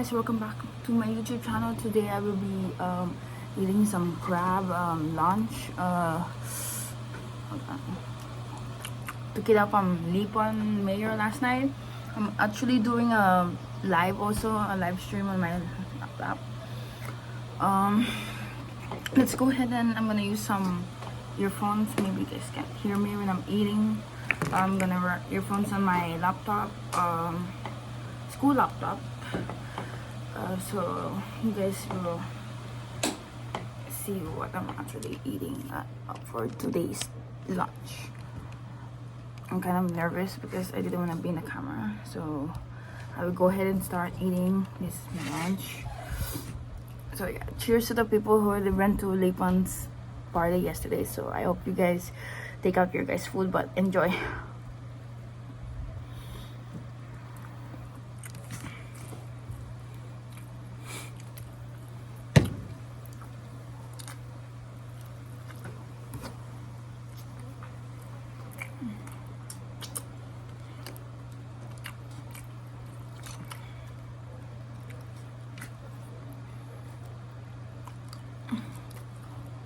guys, welcome back to my YouTube channel. Today I will be eating some crab lunch. Took it up from Lipon Mayor last night. I'm actually doing a live also, a live stream on my laptop. Let's go ahead and I'm gonna use some earphones. Maybe you guys can't hear me when I'm eating. I'm gonna wear earphones on my laptop, school laptop. So you guys will see what I'm actually eating for today's lunch. I'm kind of nervous because I didn't want to be in the camera, so I will go ahead and start eating this lunch. So yeah, cheers to the people who went to Lipon's party yesterday. So I hope you guys take out your guys' food, but enjoy.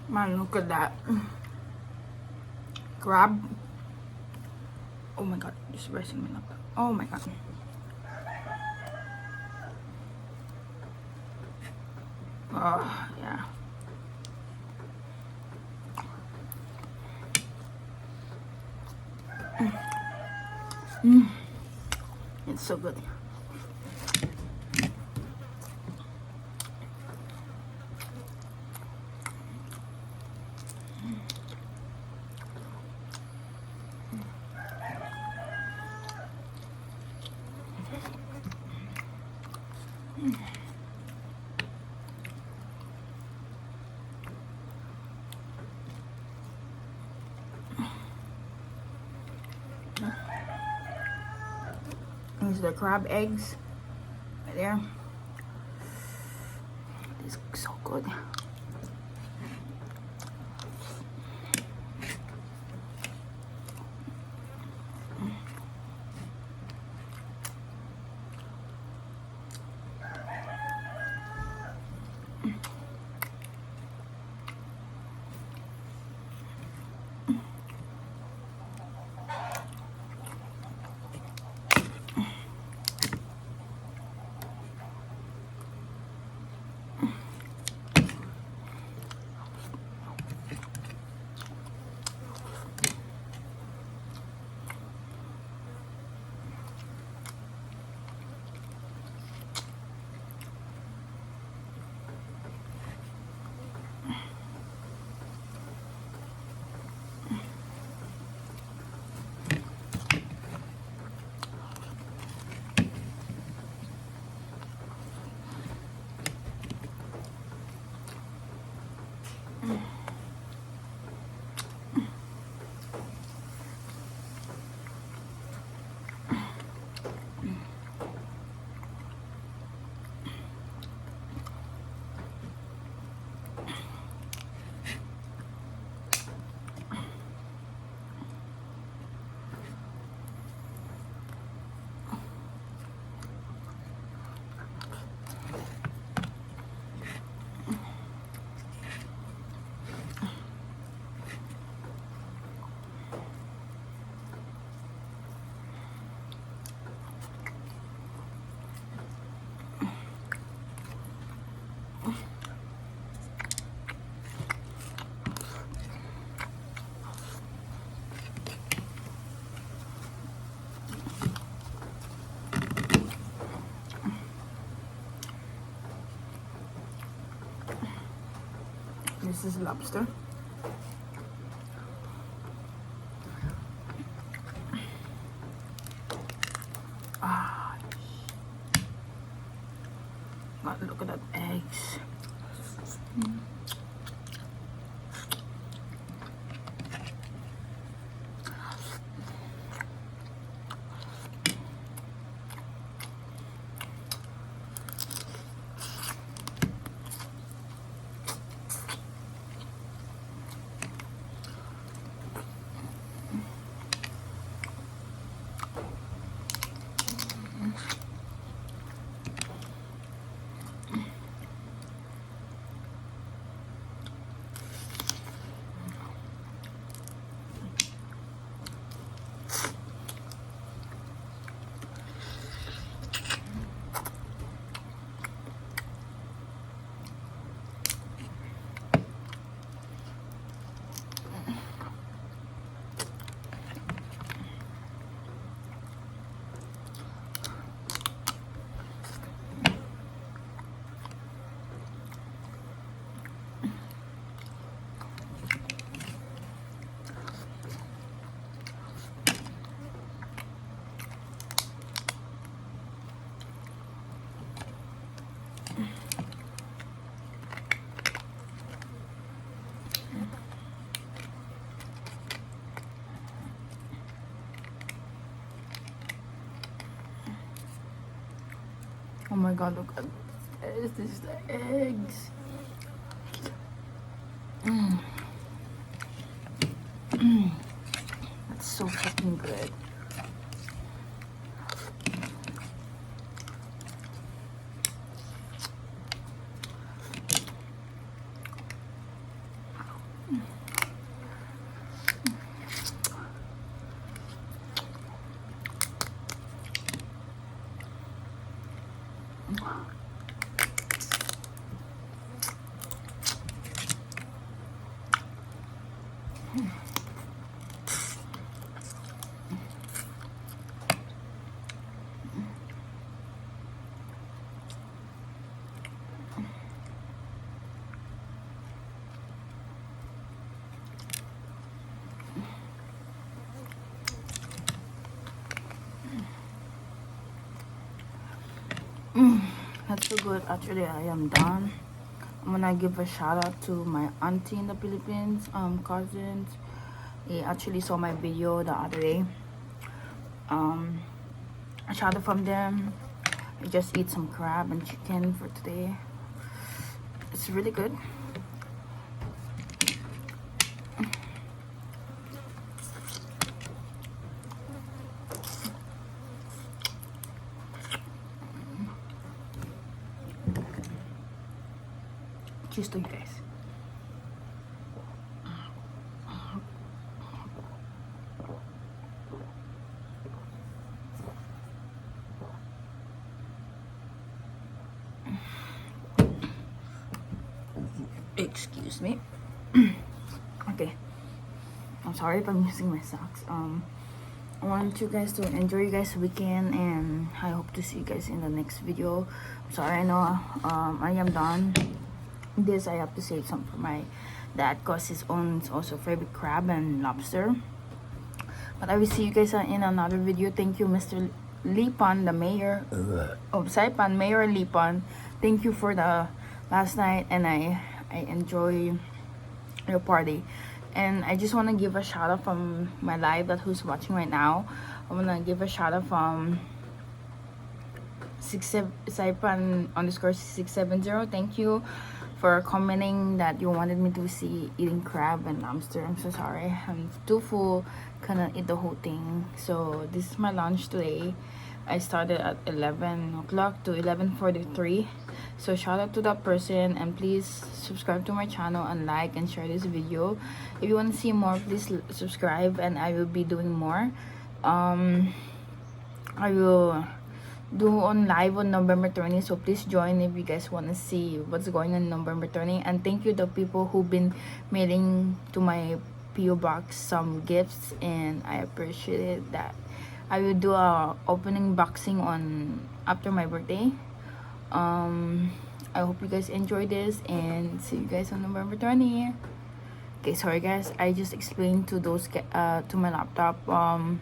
Man, look at that crab. Oh my god, it's resting me up. Oh my god. Oh yeah. It's so good. These are the crab eggs right there. It's so good. This is lobster. God, look at that eggs. Oh my god, look at this. This is the eggs. That's so fucking good. That's so good. Actually, I am done. I'm gonna give a shout out to my auntie in the Philippines, cousins. He actually saw my video the other day. A shout out from them. I just eat some crab and chicken for today. It's really good. Cheers to you guys. Excuse me. Okay. I'm sorry if I'm using my socks. I want you guys to enjoy you guys' weekend, and I hope to see you guys in the next video. I'm sorry, I know I am done. This I have to save some for my dad because his own is also favorite crab and lobster. But I will see you guys in another video. Thank you, Mr. Lipan, the mayor of Saipan, Mayor Lipan. Thank you for the last night, and I enjoy your party. And I just want to give a shout out from my live that who's watching right now. I want to give a shout out from Saipan _ 670. Thank you for commenting that you wanted me to see eating crab and lobster. I'm so sorry. I'm too full, couldn't eat the whole thing. So this is my lunch today. I started at 11 o'clock to 11:43. So shout out to that person, and please subscribe to my channel and like and share this video. If you want to see more, please subscribe, and I will be doing more. I will do on live on November 20, so please join if you guys want to see what's going on November 20. And thank you the people who've been mailing to my PO box some gifts, and I appreciate that. I will do a opening boxing on after my birthday. I hope you guys enjoy this, and see you guys on November 20. Okay, sorry guys, I just explained to those to my laptop on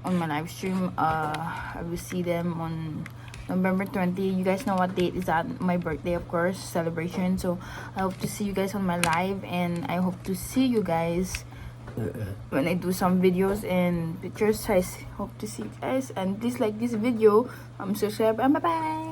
my live stream. I will see them on November 20. You guys know what date is that? My birthday, of course, celebration. So I hope to see you guys on my live, and I hope to see you guys when I do some videos and pictures. I hope to see you guys, and please like this video, subscribe, and bye bye.